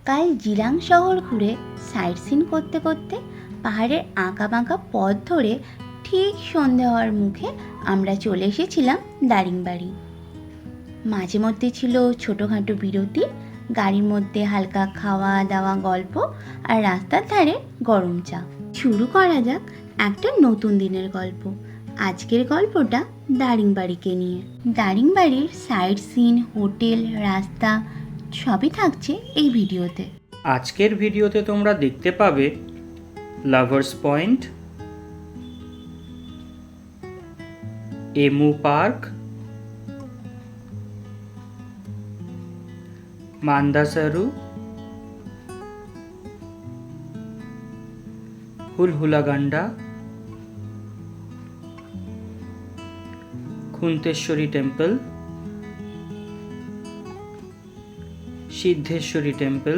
কাল জিরাং শহর ঘুরে সাইট সিন করতে করতে পাহাড়ের আঁকাবাঁকা পথ ধরে ঠিক সন্ধে হওয়ার মুখে আমরা চলে এসেছিলাম দারিংবাড়ি। মাঝে মধ্যে ছিল ছোটোখাটো বিরতি, গাড়ির মধ্যে হালকা খাওয়া দাওয়া, গল্প আর রাস্তার ধারে গরম চা। শুরু করা যাক একটা নতুন দিনের গল্প। আজকের গল্পটা দারিংবাড়িকে নিয়ে। দারিংবাড়ির সাইট সিন, হোটেল, রাস্তা সবই থাকছে এই ভিডিওতে। আজকের ভিডিওতে তোমরা দেখতে পাবে lovers point, emu park, Mandasaru, Hulhulaganda, Khunteshwari temple, Siddheshwari temple,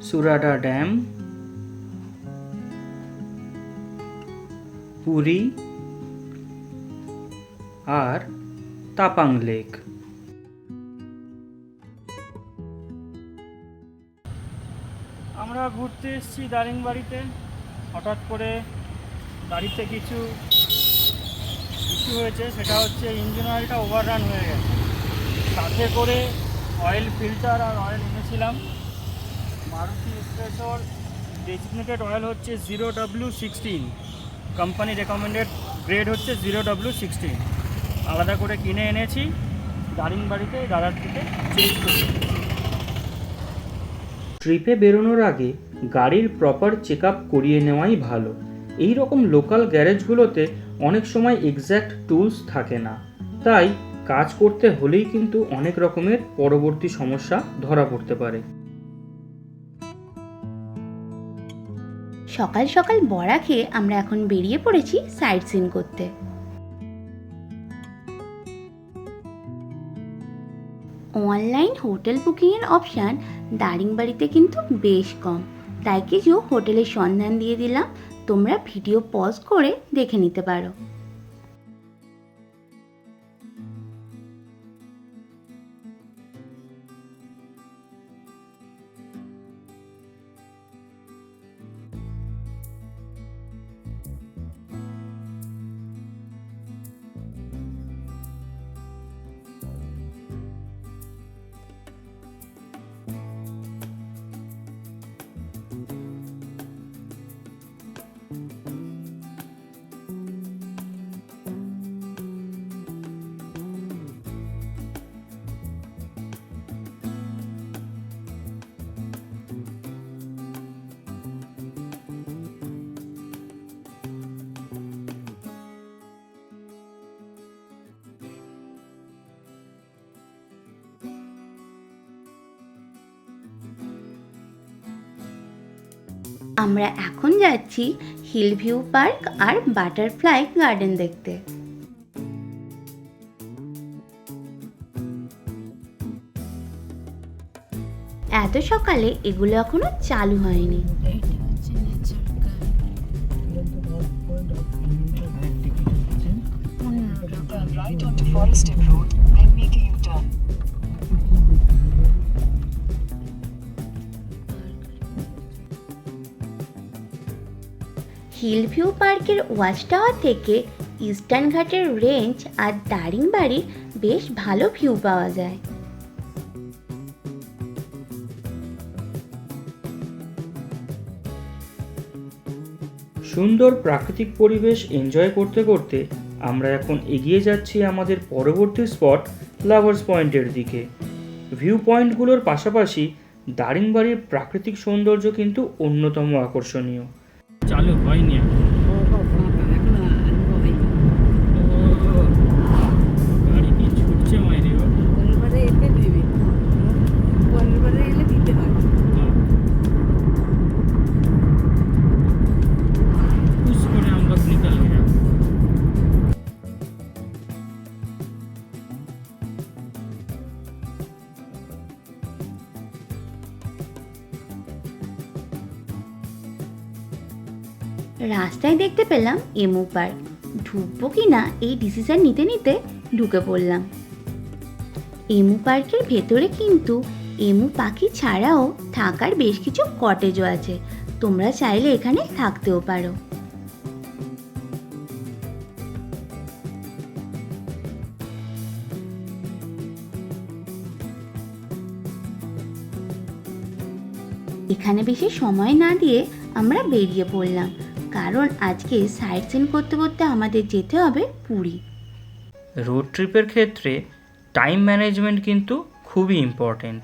Surada dam, Puri আর তাপাং লেক। আমরা ঘুরতে এসেছি দারিংবাড়িতে। হঠাৎ করে গাড়িতে কিছু ইস্যু হয়েছে, সেটা হচ্ছে ইঞ্জিন অয়েলটা ওভাররান হয়ে গেছে। সাথে করে অয়েল ফিল্টার আর অয়েল এনেছিলাম। মারুতি এক্সপ্রেসর ডেজিগনেটেড অয়েল হচ্ছে 0W16, কোম্পানি রেকমেন্ডেড গ্রেড হচ্ছে 0W16। আলাদা করে কিনে এনেছি, দারিংবাড়িতে দাদার থেকে চেঞ্জ করে। ট্রিপে বেরোনোর আগে গাড়ির প্রপার চেক আপ করিয়ে নেওয়াই ভালো। এই রকম লোকাল গ্যারেজগুলোতে অনেক সময় এক্স্যাক্ট টুলস থাকে না, তাই কাজ করতে হলেই কিন্তু অনেক রকমের পরবর্তী সমস্যা ধরা পড়তে পারে। সকাল সকাল বড়া খেয়ে আমরা এখন বেরিয়ে পড়েছি সাইট সিন করতে। অনলাইন হোটেল বুকিংয়ের অপশান দারিংবাড়িতে কিন্তু বেশ কম, তাই কিছু হোটেলের সন্ধান দিয়ে দিলাম, তোমরা ভিডিও পজ করে দেখে নিতে পারো। আমরা এখন যাচ্ছি হিল ভিউ পার্ক আর বাটারফ্লাই গার্ডেন দেখতে। এত সকালে এগুলো এখনো চালু হয়নি। হিল ভিউ পার্কের ওয়াচ টাওয়ার থেকে ইস্টার্ন ঘাটের রেঞ্জ আর দারিংবাড়ির বেশ ভালো ভিউ পাওয়া যায়। সুন্দর প্রাকৃতিক পরিবেশ এনজয় করতে করতে আমরা এখন এগিয়ে যাচ্ছি আমাদের পরবর্তী স্পট লাভার্স পয়েন্টের দিকে। ভিউ পয়েন্টগুলোর পাশাপাশি দারিংবাড়ির প্রাকৃতিক সৌন্দর্য কিন্তু অন্যতম আকর্ষণীয়। চালু হয়নি গাড়ি কি ছুটছে মাইরে করে আমরা নিকাল গেলাম। রাস্তায় দেখতে পেলাম এমু পার্ক, ঢুকবো কি না এই ডিসিশন নিতে নিতে ঢুকে পড়লাম। এমু পার্কের ভেতরে কিন্তু এমু পাখি ছাড়াও থাকার বেশ কিছু কটেজও আছে, তোমরা চাইলে এখানে থাকতেও পারো। এখানে বেশি সময় না দিয়ে আমরা বেরিয়ে পড়লাম, কারণ আজকে সাইট সিন করতে করতে আমাদের যেতে হবে পুরী। রোড ট্রিপের ক্ষেত্রে টাইম ম্যানেজমেন্ট কিন্তু খুবই ইম্পর্ট্যান্ট।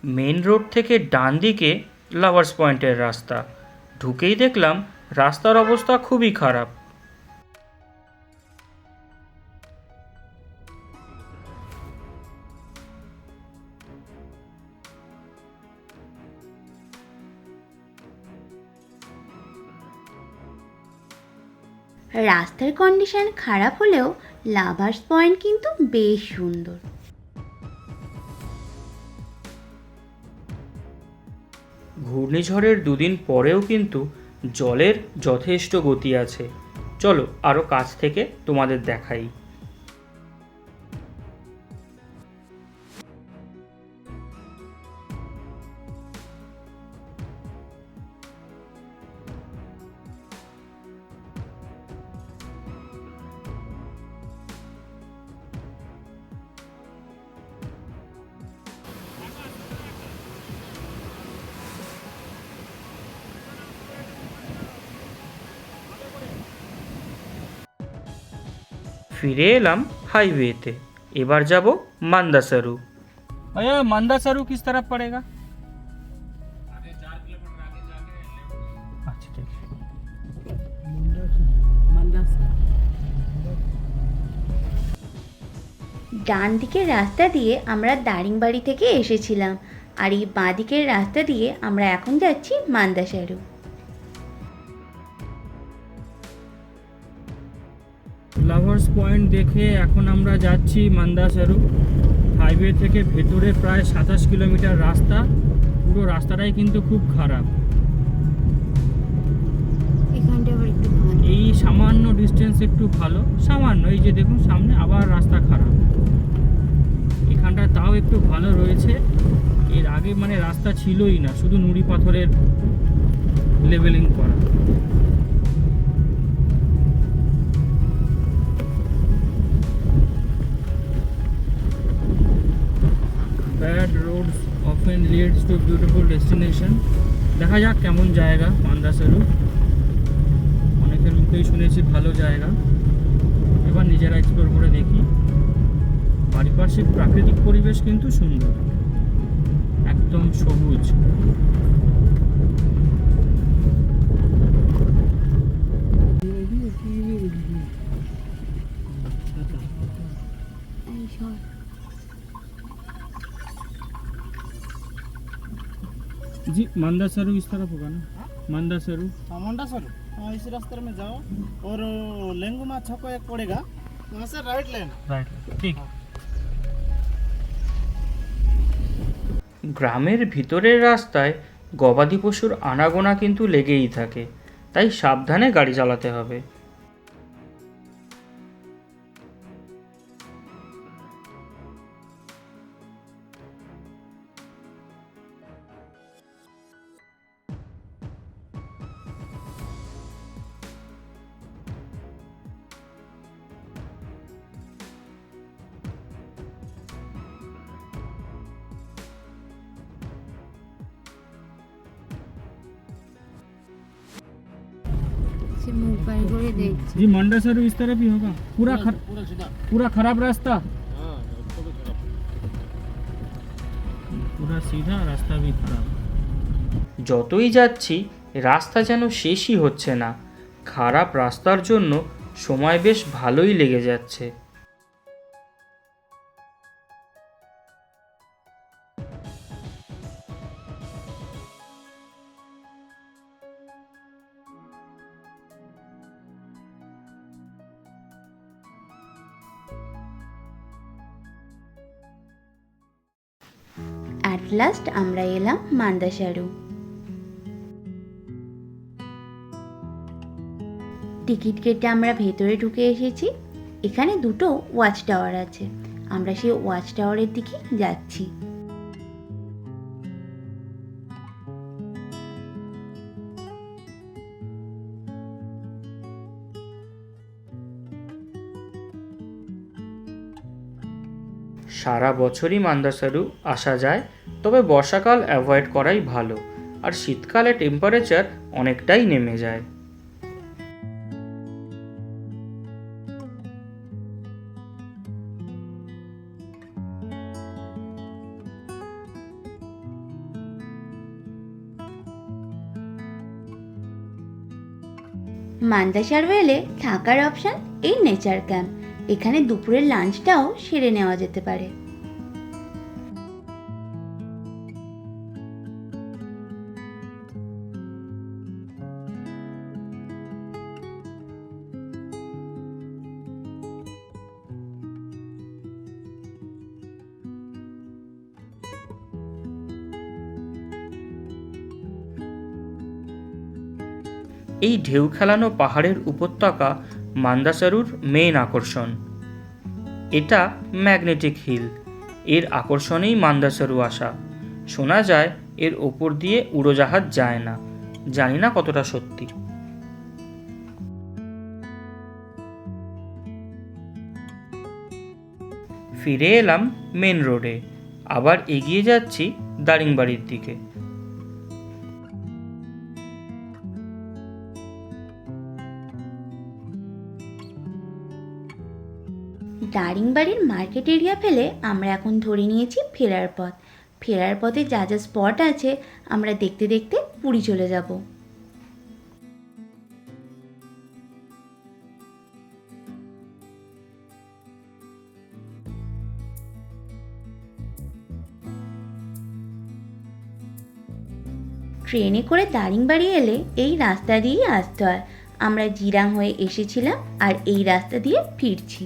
মেন রোড থেকে ডান দিকে লাভার্স পয়েন্টের রাস্তা, ঢুকেই দেখলাম রাস্তার অবস্থা খুবই খারাপ। রাস্তার কন্ডিশন খারাপ হলেও লাভার্স পয়েন্ট কিন্তু বেশ সুন্দর। ঘূর্ণিঝড়ের দুদিন পরেও কিন্তু জলের যথেষ্ট গতি আছে। চলো আরও কাছ থেকে তোমাদের দেখাই। ফিরে এলাম हाईवे। এবার যাব मांदासरू। भैया मंदासरू किस तरफ पड़ेगा? अच्छा ठीक है। ডান দিকের রাস্তা দিয়ে আমরা দারিংবাড়ি থেকে এসেছিলাম, আর এই বাঁ দিকের রাস্তা দিয়ে আমরা এখন যাচ্ছি মান্দাসারু। লাভার্স পয়েন্ট দেখে এখন আমরা যাচ্ছি মান্দাসরু। হাইওয়ে থেকে ভেতরে প্রায় 27 কিলোমিটার রাস্তা, পুরো রাস্তাটাই কিন্তু খুব খারাপ। এই সামান্য ডিস্টেন্স একটু ভালো, সামান্য, এই যে দেখুন সামনে আবার রাস্তা খারাপ। এখানটা তাও একটু ভালো রয়েছে, এর আগে মানে রাস্তা ছিলই না, শুধু নুড়ি পাথরের লেভেলিং করা। Bad roads often leads to beautiful destination। দেখা যাক কেমন জায়গা মান্দাসরু। অনেকের মুখেই শুনেছি ভালো জায়গা, এবার নিজেরা এক্সপ্লোর করে দেখি। পারিপার্শ্বিক প্রাকৃতিক পরিবেশ কিন্তু সুন্দর, একদম সবুজ। जी मंदासरू इस तरफ होगा ना? मंदासरू, हाँ मंडासर, हाँ इसी रास्ते में जाओ और लेंगुमा छको एक पड़ेगा, वहाँ से राइट लेन। राइट, ठीक। গ্রামের ভিতরের রাস্তায় গবাদি পশুর আনাগোনা কিন্তু লেগেই থাকে, তাই সাবধানে গাড়ি চালাতে হবে। जी मंडासरू इस तरफ ही होगा, पूरा पूरा सीधा। पूरा खराब रास्ता, हाँ रास्ता भी खराब। पूरा सीधा रास्ता भी खराब। যতই যাচ্ছি রাস্তা যেন শেষই হচ্ছে না, খারাপ রাস্তার জন্য সময় বেশ ভালোই লেগে যাচ্ছে। অ্যাট লাস্ট আমরা এলাম মান্দাসারু। টিকিট কেটে আমরা ভেতরে ঢুকে এসেছি। এখানে দুটো ওয়াচ টাওয়ার আছে, আমরা সেই ওয়াচ টাওয়ারের দিকে যাচ্ছি। সারা বছরই মান্দাসারু আসা যায়, তবে বর্ষাকাল অ্যাভয়েড করাই ভালো, আর শীতকালে টেম্পারেচার অনেকটাই নেমে যায়। মান্দাসারু এলে থাকার অপশান এই নেচার ক্যাম্প। এখানে দুপুরের লাঞ্চটাও সেরে নেওয়া যেতে পারে। এই ঢেউ খেলানো পাহাড়ের উপত্যকা মান্দাসারুর মেইন আকর্ষণ। এটা ম্যাগনেটিক হিল, এর আকর্ষণেই মান্দাসারু আসা। শোনা যায় এর ওপর দিয়ে উড়োজাহাজ যায় না, জানি না কতটা সত্যি। ফিরে এলাম মেন রোডে, আবার এগিয়ে যাচ্ছি দারিংবাড়ির দিকে। দারিংবাড়ির মার্কেট এরিয়া ফেলে আমরা এখন ধরে নিয়েছি ফেরার পথ। ফেরার পথে যা যা স্পট আছে আমরা দেখতে দেখতে পুরী চলে যাব। ট্রেনে করে দারিংবাড়ি এলে এই রাস্তা দিয়েই আসতে হয়। আমরা জিরাং হয়ে এসেছিলাম আর এই রাস্তা দিয়ে ফিরছি।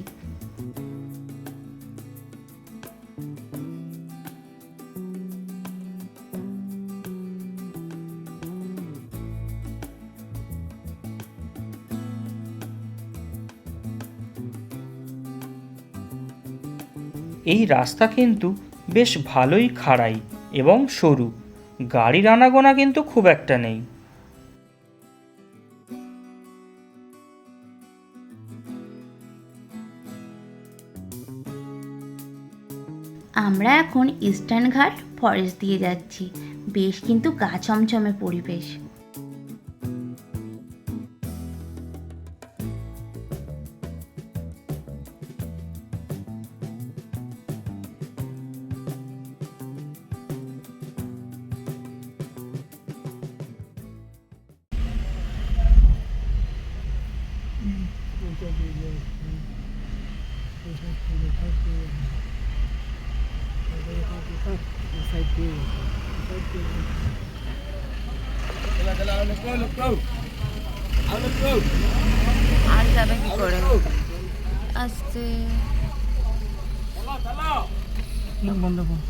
এই রাস্তা কিন্তু বেশ ভালোই খাড়াই এবং সরু, গাড়ির আনাগোনা কিন্তু খুব একটা নেই। আমরা এখন ইস্টার্ন ঘাট ফরেস্ট দিয়ে যাচ্ছি। বেশ কিন্তু গা ছমছমে পরিবেশ। আর যাবে কি করে? আসতে বন্ধ কর।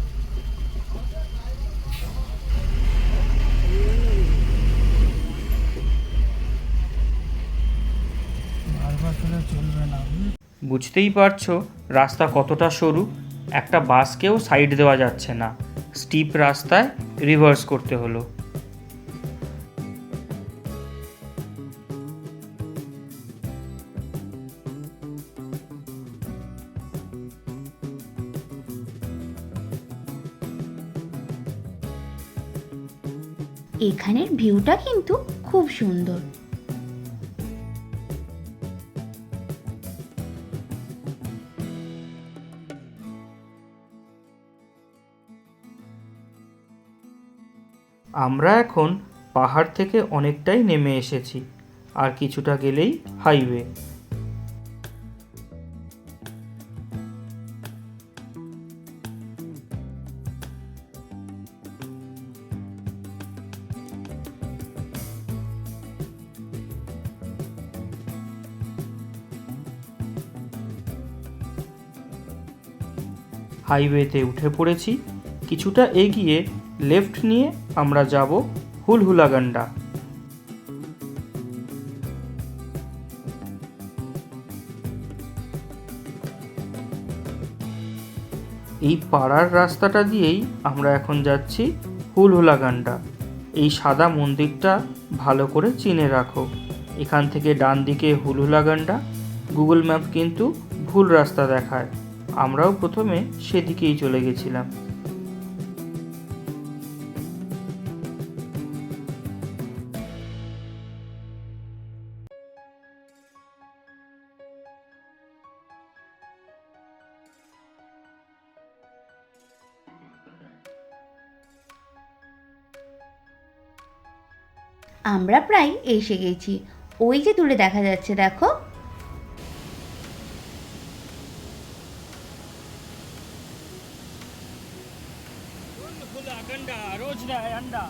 বারবার চলে চলবে না। বুঝতেই পারছো রাস্তা কতটা সরু, একটা বাসকেও সাইড দেওয়া যাচ্ছে না। স্টিপ রাস্তায় রিভার্স করতে হলো। এখানের ভিউটা কিন্তু খুব সুন্দর। আমরা এখন পাহাড় থেকে অনেকটাই নেমে এসেছি, আর কিছুটা গেলেই হাইওয়ে। হাইওয়েতে উঠে পড়েছি। কিছুটা এগিয়ে লেফট নিয়ে আমরা যাব হুলহুলাগান্ডা। এই পাড়ার রাস্তাটা দিয়েই আমরা এখন যাচ্ছি হুলহুলাগান্ডা। এই সাদা মন্দিরটা ভালো করে চিনে রাখো। এখান থেকে ডান দিকে হুলহুলাগান্ডা। গুগল ম্যাপ কিন্তু ভুল রাস্তা দেখায়, আমরাও প্রথমে সেদিকেই চলে গেছিলাম। আমরা প্রায় এসে গেছি। ওই যে দূরে দেখা যাচ্ছে, দেখো। রোজ দেয় আন্ডা।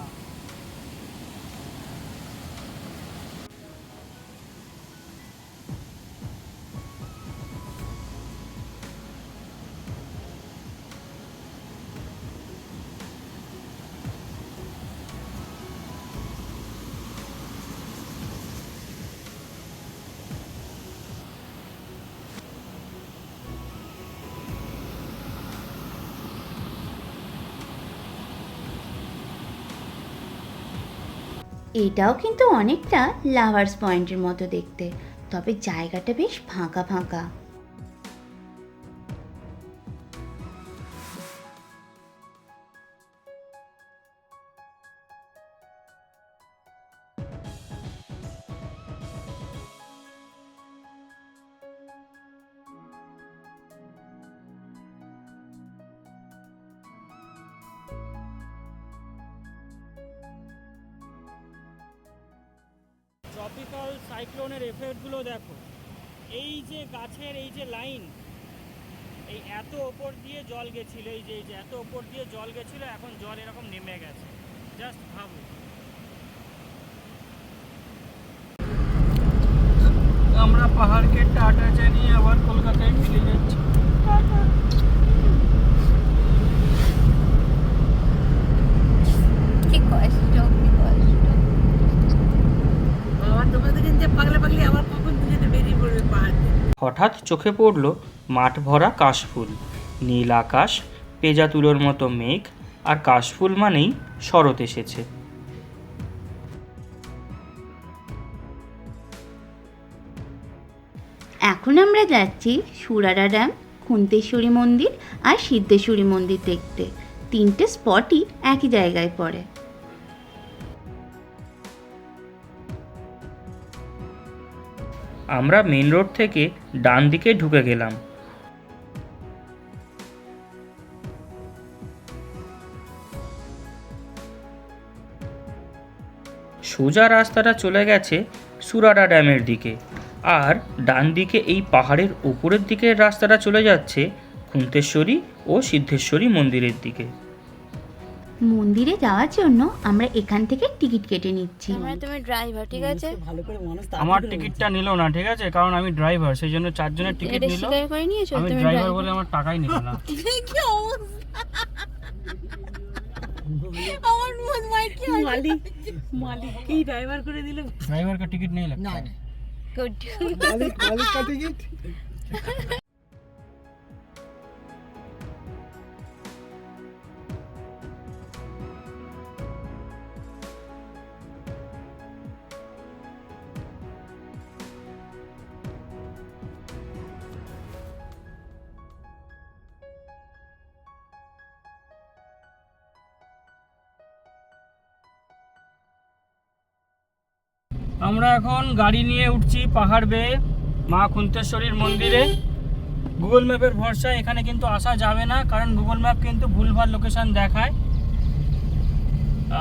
এটাও কিন্তু অনেকটা লাভার্স পয়েন্টের মতো দেখতে, তবে জায়গাটা বেশ ফাঁকা ফাঁকা। ট্রপিক্যাল সাইক্লোনের এফেক্টগুলো দেখো। এই যে গাছের এই যে লাইন, এই এত ওপর দিয়ে জল গেছিল, এই যে এত ওপর দিয়ে জল গেছিল, এখন জল এরকম নেমে গেছে। জাস্ট ভাবো। আমরা পাহাড়কে টাটা জানিয়ে আবার কলকাতায় ফিরে যাচ্ছি। কি কষ্ট, কি কষ্ট। বাবা তোমাদের যে পাগলা পাগলি আবার কখন দুজনে বেরিয়ে পড়বে পাহাড় থেকে। হঠাৎ চোখে পড়ল মাঠ ভরা কাশফুল, নীল আকাশ, পেঁজা তুলোর মতো মেঘ, আর কাশফুল মানেই শরৎ এসেছে। এখন আমরা যাচ্ছি সুরারা ড্যাম, খুন্তেশ্বরী মন্দির আর সিদ্ধেশ্বরী মন্দির দেখতে। তিনটে স্পটই একই জায়গায় পড়ে। আমরা মেন রোড থেকে ডান দিকে ঢুকে গেলাম। সোজা রাস্তাটা চলে গেছে সুরাডা ড্যামের দিকে, আর ডান দিকে এই পাহাড়ের উপরের দিকের রাস্তাটা চলে যাচ্ছে খুন্তেশ্বরী ও সিদ্ধেশ্বরী মন্দিরের দিকে। মন্দিরে যাওয়ার জন্য আমরা এখান থেকে টিকিট কেটে নিচ্ছি। মানে তুমি ড্রাইভার, ঠিক আছে? ভালো করে মানুষ আমার টিকিটটা নিল না, ঠিক আছে, কারণ আমি ড্রাইভার, সেই জন্য 4 জনের টিকিট এটা নিল। স্বীকার করে নিয়েছো আমি তুমি ড্রাইভার ড্রাইভার বলে আমার টাকাই নিল না। কি অবস্থা! আমার মন মাইর কি মালিক মালিককেই ড্রাইভার করে দিল। ড্রাইভার का टिकट नहीं लगता है। গুড। मालिक का टिकट। আমরা এখন গাড়ি নিয়ে উঠছি পাহাড় বেয়ে মা খুন্তেশ্বরীর মন্দিরে। গুগল ম্যাপের ভরসায় এখানে কিন্তু আসা যাবে না, কারণ গুগল ম্যাপ কিন্তু ভুলভাল লোকেশন দেখায়।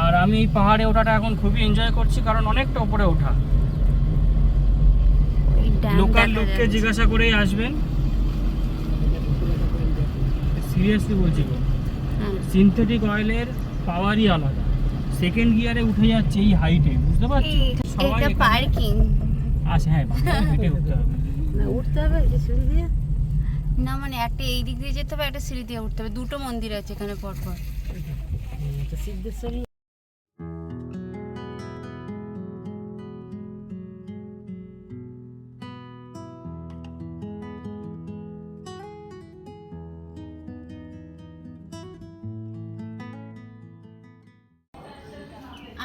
আর আমি এই পাহাড়ে ওঠাটা এখন খুবই এনজয় করছি, কারণ অনেকটা উপরে ওঠা। লোকাল লোককে জিজ্ঞাসা করেই আসবেন, সিরিয়াসলি বলছি গো। সিনথেটিক অয়েলের পাওয়ারই আলাদা। সেকেন্ড গিয়ারে উঠে যাচ্ছে এই হাইটে, বুঝতে পারছো? সবাই এটা পার্কিং আচ্ছা, হ্যাঁ, হেঁটে উঠতে হবে। না উঠতে হবে যে সিঁড়ি দিয়ে। না, মানে একটা এই দিক দিয়ে যেতে হবে, একটা সিঁড়ি দিয়ে উঠতে হবে। দুটো মন্দির আছে এখানে পরপর। এটা সিদ্ধেশ্বরী।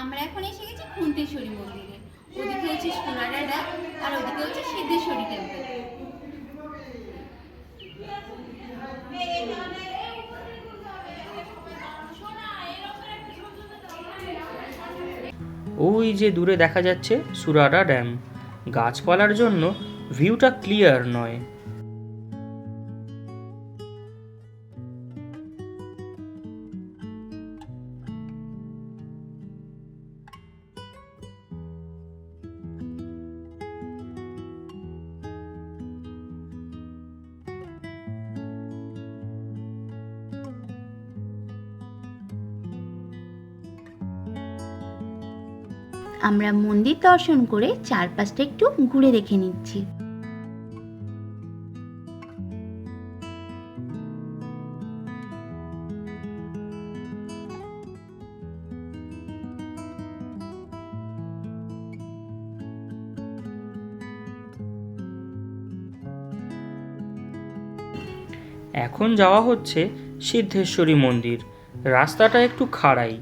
আমরা এখন এসে গেছি খুন্তেশ্বরী মন্দিরে। ওদিকে হচ্ছে সুরারা ড্যাম আর ওদিকে হচ্ছে সিদ্ধেশ্বরী টেম্পল। ওই যে দূরে দেখা যাচ্ছে সুরারা ড্যাম। গাছপালার জন্য ভিউটা ক্লিয়ার নয়। আমরা মন্দির দর্শন করে চারপাশটা একটু ঘুরে দেখে নিচ্ছি। এখন যাওয়া হচ্ছে সিদ্ধেশ্বরী মন্দির। রাস্তাটা একটু খাড়াই।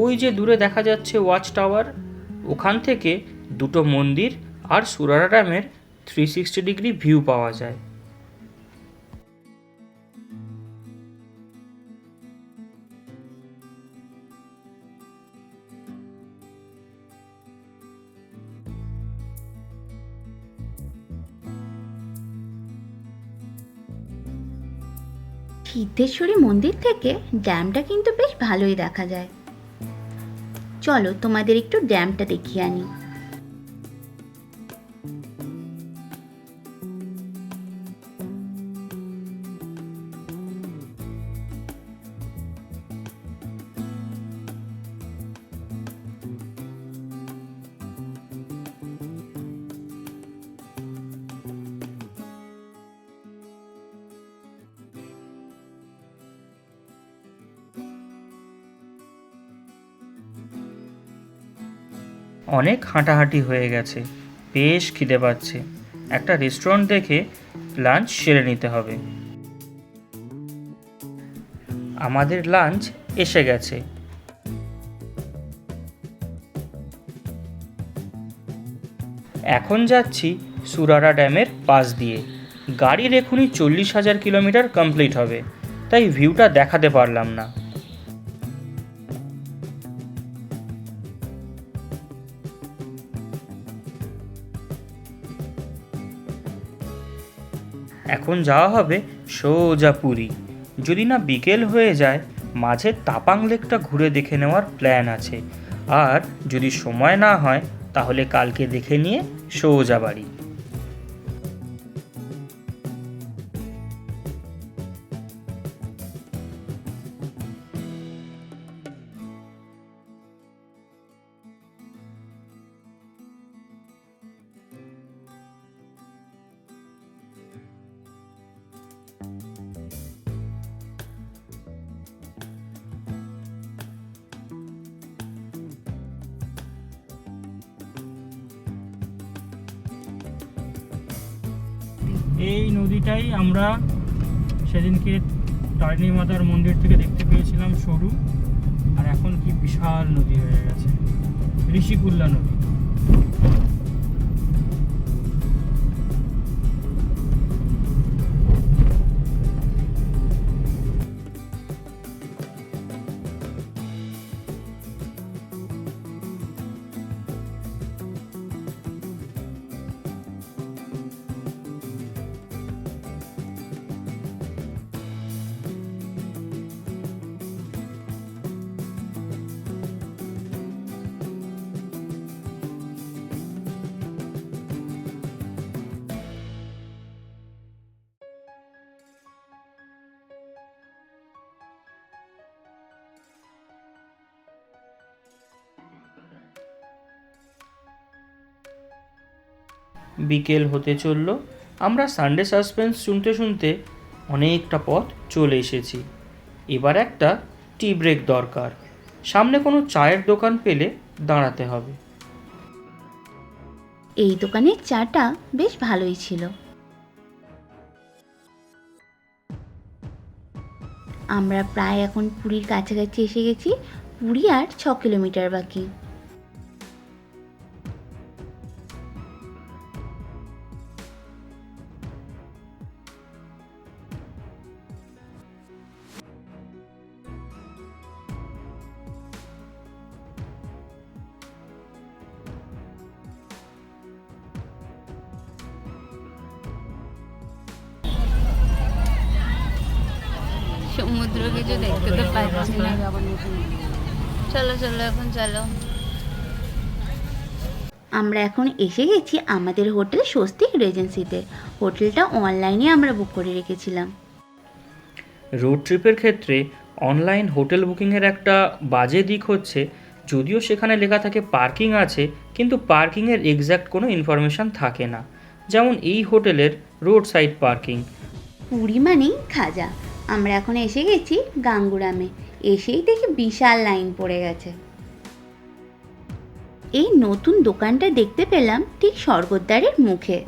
ওই যে দূরে দেখা যাচ্ছে ওয়াচ টাওয়ার। ওখান থেকে দুটো মন্দির আর সুরারা ড্যামের 360 ডিগ্রি ভিউ পাওয়া যায়। সিদ্ধেশ্বরী মন্দির থেকে ড্যামটা কিন্তু বেশ ভালোই দেখা যায়। চলো তোমাদের একটু ড্যামটা দেখিয়ে আনি। অনেক হাঁটাহাঁটি হয়ে গেছে, বেশ খিদে পাচ্ছে। একটা রেস্টুরেন্ট দেখে লাঞ্চ সেরে নিতে হবে। আমাদের লাঞ্চ এসে গেছে। এখন যাচ্ছি সুরারা ড্যামের পাশ দিয়ে। গাড়ির এখনই 40,000 কিলোমিটার কমপ্লিট হবে, তাই ভিউটা দেখাতে পারলাম না। এখন যাওয়া হবে সোজা পুরী। যদি না বিকেল হয়ে যায়, মাঝে তাপাং লেকটা ঘুরে দেখে নেওয়ার প্ল্যান আছে। আর যদি সময় না হয় তাহলে কালকে দেখে নিয়ে সোজা বাড়ি। এই নদীটাই আমরা সেদিনকে তারিণী মাতার মন্দির থেকে দেখতে পেয়েছিলাম সরু, আর এখন কি বিশাল নদী হয়ে গেছে, ঋষিকুল্লা নদী। বিকেল হতে চলল। আমরা সানডে সাসপেন্স শুনতে শুনতে অনেকটা পথ চলে এসেছি। এবার একটা টি ব্রেক দরকার। সামনে কোনো চায়ের দোকান পেলে দাঁড়াতে হবে। এই দোকানের চাটা বেশ ভালোই ছিল। আমরা প্রায় এখন পুরীর কাছাকাছি এসে গেছি। পুরী আর 6 কিলোমিটার বাকি। সমুদ্র কিছু দেখতে তো পাচ্ছি না। চলো চলো এখন চলো। আমরা এখন এসে গেছি আমাদের হোটেল স্বস্তিক রেজেন্সিতে। হোটেলটা অনলাইনে আমরা বুক করে রেখেছিলাম। রোড ট্রিপের ক্ষেত্রে অনলাইন হোটেল বুকিংয়ের একটা বাজে দিক হচ্ছে, যদিও সেখানে লেখা থাকে পার্কিং আছে, কিন্তু পার্কিংয়ের এক্স্যাক্ট কোনো ইনফরমেশান থাকে না। যেমন এই হোটেলের রোড সাইড পার্কিং। পুরী মানেই খাজা। আমরা এখন এসে গেছি গাঙ্গুরামে। এসেই দেখি বিশাল লাইন পড়ে গেছে। এই নতুন দোকানটা দেখতে পেলাম ঠিক স্বর্গদ্বারের মুখে।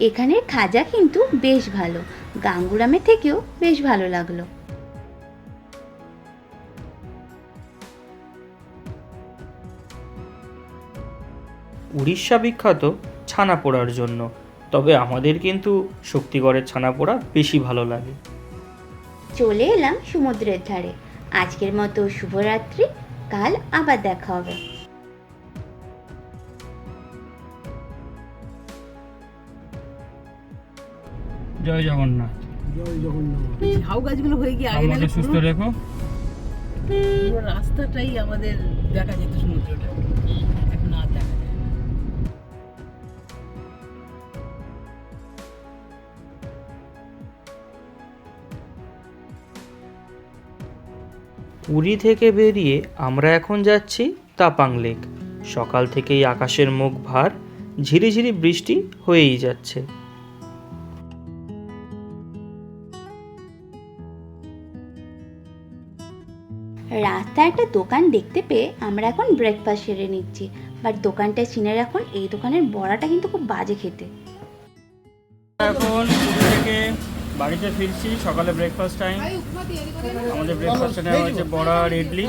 এখানের খাজা কিন্তু বেশ ভালো, গাঙ্গুরামের থেকেও বেশ ভালো লাগলো। উড়িষ্যা বিখ্যাত ছানা পোড়ার জন্য, তবে আমাদের কিন্তু শক্তিগড়ের ছানা পোড়া বেশি ভালো লাগে। চলে এলাম সমুদ্রের ধারে। আজকের মতো শুভরাত্রি। কাল আবার দেখা হবে। জয় জগন্নাথ। ঝাউ গাছগুলো হয়ে গিয়ে আগে আমাদের সুস্থ রেখো। পুরো রাস্তাটাই আমাদের দেখা যেত সমুদ্রটা, এখন আর দেখা যায় না। পুরী থেকে বেরিয়ে আমরা এখন যাচ্ছি তাপাং লেক। সকাল থেকেই আকাশের মুখ ভার, ঝিরিঝিরি বৃষ্টি হয়েই যাচ্ছে। রাস্তায় একটা দোকান দেখতে পেয়ে আমরা এখন ব্রেকফাস্ট সেরে নিচ্ছি। বাট দোকানটা চিনে রাখুন, এই দোকানের বড়াটা কিন্তু খুব বাজে খেতে। এখন পুরী থেকে বাড়িতে ফিরছি। সকালে ব্রেকফাস্ট টাইম। আমাদের ব্রেকফাস্টে নেওয়া হয়েছে বড়া আর ইডলি।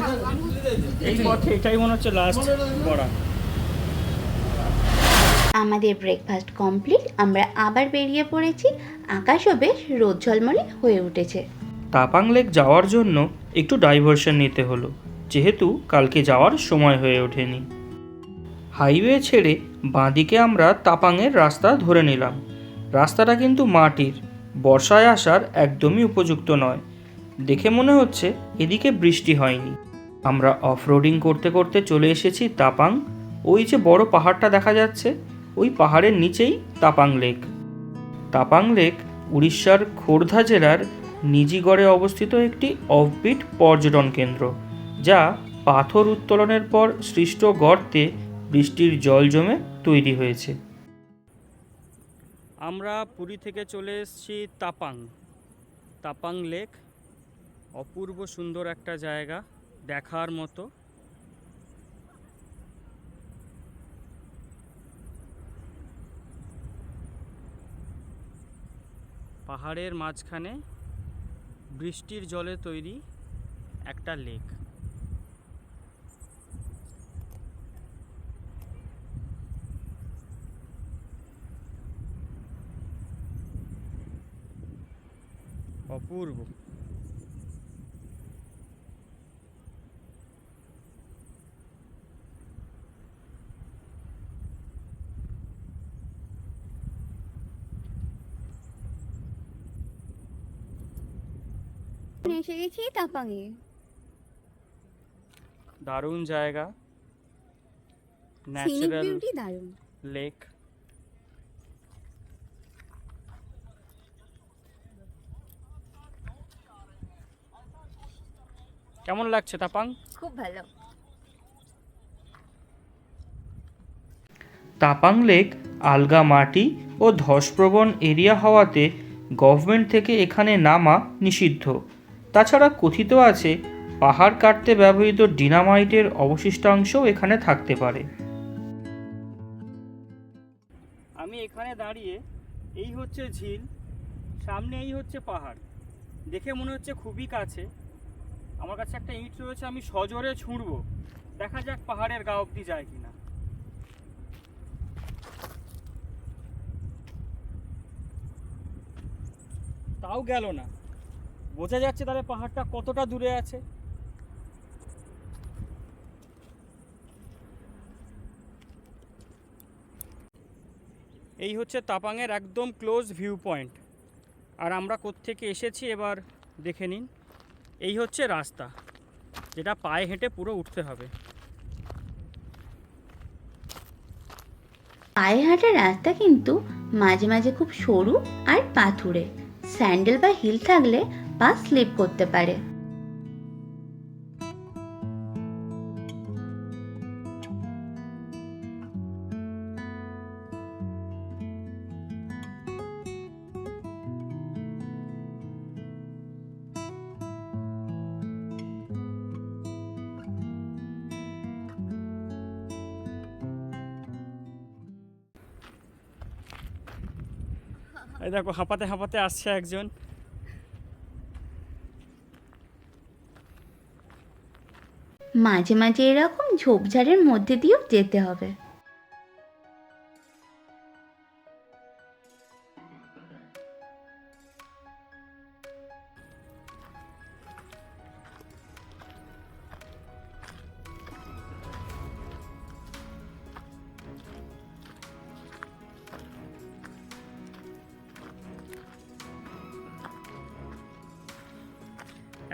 এই পথে এটাই মনে হচ্ছে লাস্ট বড়া। আমাদের ব্রেকফাস্ট কমপ্লিট। আমরা আবার বেরিয়ে পড়েছি। আকাশও বেশ রোদ ঝলমলে হয়ে উঠেছে। তাপাং লেক যাওয়ার জন্য একটু ডাইভারশন নিতে হলো, যেহেতু কালকে যাওয়ার সময় হয়ে ওঠেনি। হাইওয়ে ছেড়ে বাঁদিকে আমরা তাপাংয়ের রাস্তা ধরে নিলাম। রাস্তাটা কিন্তু মাটির, বর্ষায় আসার একদমই উপযুক্ত নয়। দেখে মনে হচ্ছে এদিকে বৃষ্টি হয়নি। আমরা অফরোডিং করতে করতে চলে এসেছি তাপাং। ওই যে বড় পাহাড়টা দেখা যাচ্ছে, ওই পাহাড়ের নিচেই তাপাং লেক। তাপাং লেক উড়িষ্যার খোর্ধা জেলার নিজিগড়ে অবস্থিত একটি অফবিট পর্যটন কেন্দ্র, যা পাথর উত্তোলনের পর সৃষ্ট গর্তে বৃষ্টির জল জমে তৈরি হয়েছে। আমরা পুরী থেকে চলে এসেছি তাপাং লেক। অপূর্ব সুন্দর একটা জায়গা, দেখার মতো। পাহাড়ের মাঝখানে বৃষ্টির জলে তৈরি একটা লেক। অপূর্ব। এসে গেছি তাপাংয়ে। দারুণ জায়গা, সিনিক ন্যাচারাল বিউটি দারুণ। লেক। কেমন লাগছে তাপাং? খুব ভালো। তাপাং লেক আলগা মাটি ও ধসপ্রবণ এরিয়া হওয়াতে গভর্নমেন্ট থেকে এখানে নামা নিষিদ্ধ। তাছাড়া কথিত আছে পাহাড় কাটতে ব্যবহৃত ডিনামাইটের অবশিষ্টাংশও এখানে থাকতে পারে। আমি এখানে দাঁড়িয়ে, এই হচ্ছে ঝিল, সামনে এই হচ্ছে পাহাড়। দেখে মনে হচ্ছে খুবই কাছে। আমার কাছে একটা ইট রয়েছে, আমি সজোরে ছুঁড়বো, দেখা যাক পাহাড়ের গা অবধি যায় কিনা। তাও গেল না। বোঝা যাচ্ছে তাহলে পাহাড়টা কতটা দূরে আছে। এই হচ্ছে তাপাংয়ের একদম ক্লোজ ভিউ পয়েন্ট। আর আমরা কোত্থেকে এসেছি এবার দেখে নিন। এই হচ্ছে রাস্তা, যেটা পায়ে হেঁটে পুরো উঠতে হবে। পায়ে হাঁটার রাস্তা কিন্তু মাঝে মাঝে খুব সরু আর পাথুরে। স্যান্ডেল বা হিল থাকলে পা স্লিপ করতে পারে। এই দেখো, হাঁপাতে হাঁপাতে আসছে একজন। মাঝে মাঝে এরকম ঝোপঝাড়ের মধ্যে দিয়েও যেতে হবে।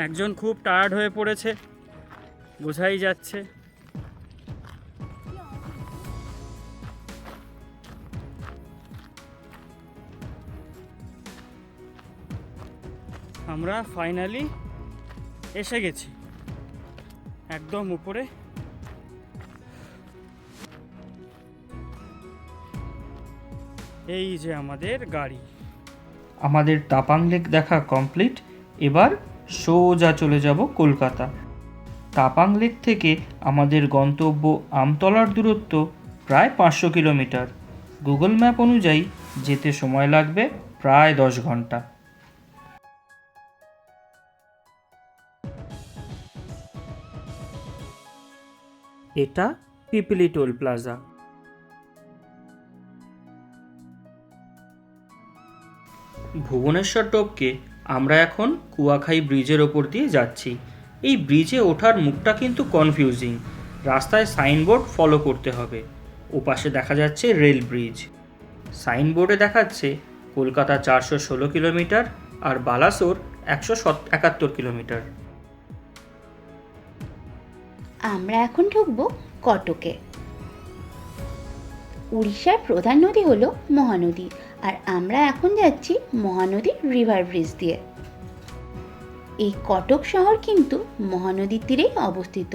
একজন খুব টায়ার্ড হয়ে পড়েছে, বোঝাই যাচ্ছে। আমরা ফাইনালি এসে গেছি একদম উপরে। এই যে আমাদের গাড়ি। আমাদের তাপাং লেক দেখা কমপ্লিট। এবার সোজা চলে যাব কলকাতা। তাপাং লেক থেকে আমাদের গন্তব্য আমতলার দূরত্ব প্রায় 500 কিলোমিটার। গুগল ম্যাপ অনুযায়ী যেতে সময় লাগবে প্রায় 10 ঘন্টা। এটা পিপিলি টোল প্লাজা। ভুবনেশ্বর টপকে আমরা এখন কুয়াখাই ব্রিজের ওপর দিয়ে যাচ্ছি। এই ব্রিজে ওঠার মুখটা কিন্তু কনফিউজিং। রাস্তায় সাইনবোর্ড ফলো করতে হবে। ওপাশে দেখা যাচ্ছে রেল ব্রিজ। সাইনবোর্ডে দেখাচ্ছে কলকাতা 416 কিলোমিটার আর বালাসোর 171 কিলোমিটার। আমরা এখন ঢুকবো কটকে। উড়িষ্যার প্রধান নদী হলো মহানদী, আর আমরা এখন যাচ্ছি মহানদী রিভার ব্রিজ দিয়ে। এই কটক শহর কিন্তু মহানদীর তীরেই অবস্থিত,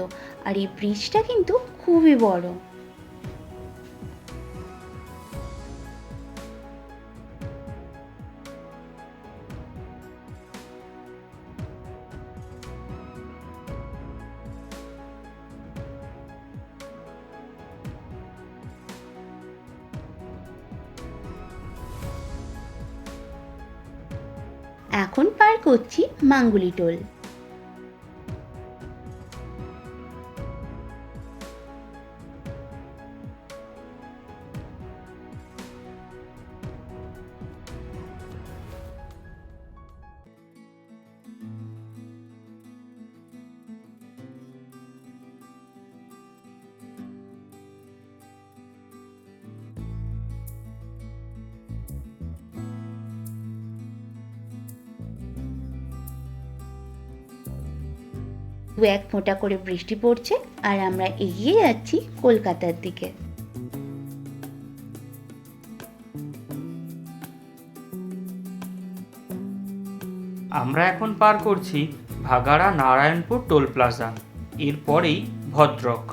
আর এই ব্রিজটা কিন্তু খুবই বড়। এখন পার করছি মাঙ্গুলি টোল। দু এক ফোঁটা করে বৃষ্টি পড়ছে, আর আমরা এগিয়ে যাচ্ছি কলকাতার দিকে। আমরা এখন পার করছি ভাগাড়া নারায়ণপুর টোল প্লাজা। এরপরেই ভদ্রক।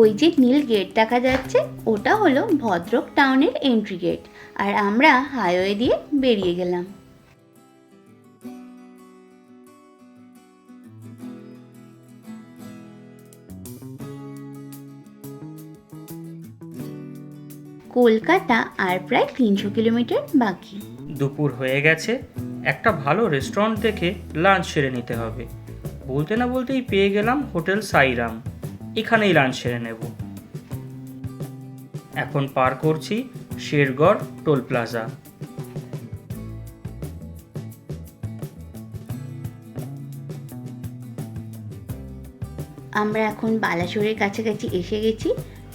ওই যে নীল গেট দেখা যাচ্ছে, ওটা হলো ভদ্রক টাউনের এন্ট্রি গেট, আর আমরা হাইওয়ে দিয়ে বেরিয়ে গেলাম। কলকাতা আর প্রায় 300 কিলোমিটার বাকি। দুপুর হয়ে গেছে, একটা ভালো রেস্টুরেন্ট দেখে লাঞ্চ সেরে নিতে হবে। বলতে না বলতেই পেয়ে গেলাম হোটেল সাইরাম, এখানেই লাঞ্চ সেরে নেব। এখন পার করছি শেরগড় টোল প্লাজা। আমরা এখন বালাসোরের কাছাকাছি এসে গেছি।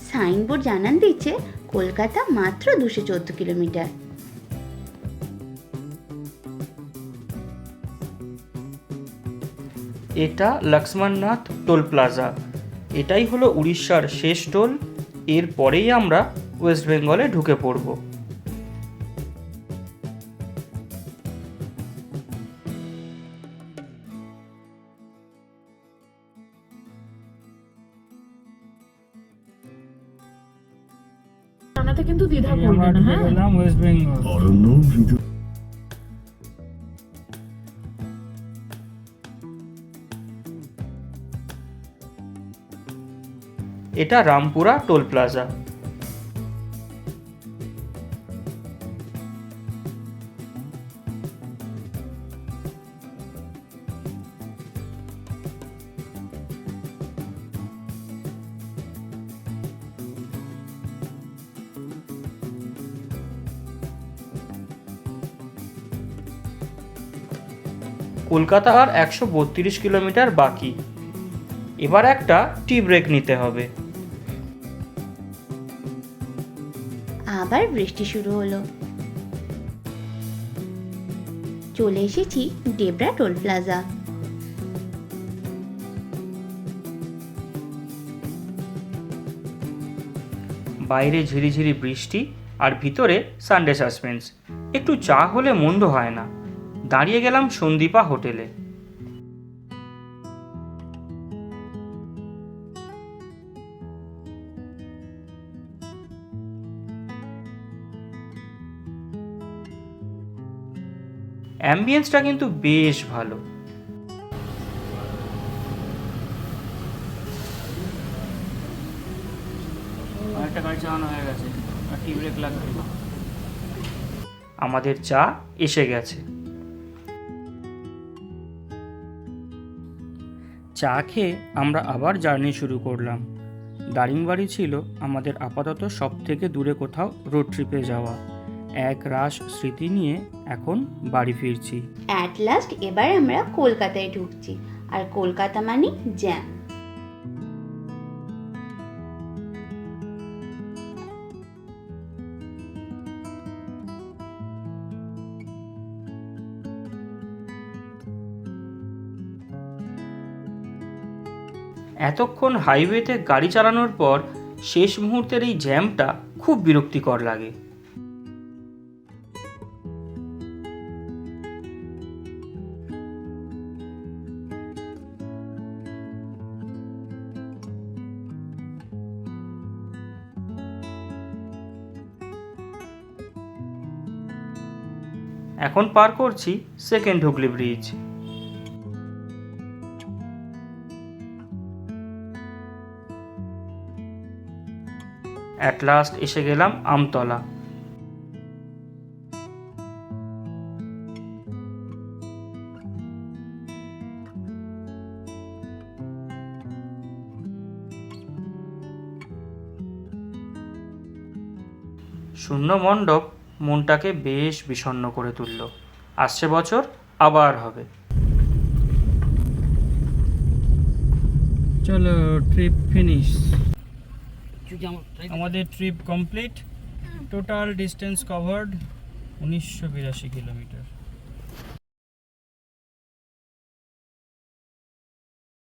সাইনবোর্ড জানান দিচ্ছে কলকাতা মাত্র 214 কিলোমিটার। এটা লক্ষ্মণনাথ টোল প্লাজা। এটাই হলো উড়িষ্যার শেষ টোল। এর পরেই আমরা ওয়েস্ট বেঙ্গলে ঢুকে পড়ব। রান্নাতে কিন্তু দ্বিধা করবে আমরা না। ঢুকে হ্যাঁ, গেলাম ওয়েস্ট বেঙ্গল। এটা রামপুরা টোল প্লাজা। কলকাতা আর 132 কিলোমিটার বাকি। এবার একটা টি ব্রেক নিতে হবে। আবার বৃষ্টি শুরু হলো। চলে এসেছি ডেবরা টোল প্লাজা। বাইরে ঝিরিঝিরি বৃষ্টি আর ভিতরে সানডে সাসপেন্স। একটু চা হলে মন্দ হয় না। দাঁড়িয়ে গেলাম সন্দীপা হোটেলে। অ্যাম্বিয়েন্সটা কিন্তু বেশ ভালো। একটা গাড়ি চালানো হয়ে গেছে, আর টি ব্রেক লাগবে। আমাদের চা এসে গেছে। চা খেয়ে আমরা আবার জার্নি শুরু করলাম। দারিংবাড়ি ছিল আমাদের আপাতত সব থেকে দূরে কোথাও রোড ট্রিপে যাওয়া। এক রাশ স্মৃতি নিয়ে এখন বাড়ি ফিরছি। অ্যাট লাস্ট এবার আমরা কলকাতায় ঢুকছি, আর কলকাতা মানে জ্যাম। এতক্ষণ হাইওয়েতে গাড়ি চালানোর পর শেষ মুহূর্তের এই জ্যামটা খুব বিরক্তিকর লাগে। এখন পার করছি second Hooghly bridge. At last এসে গেলাম আমতলা। শূন্য মণ্ডপ মনটাকে বেশ বিষণ্ণ করে তুলল। আসছে বছর আবার হবে। চলো, ট্রিপ ফিনিশ। আমাদের trip complete. Total distance covered 1982 kilometre.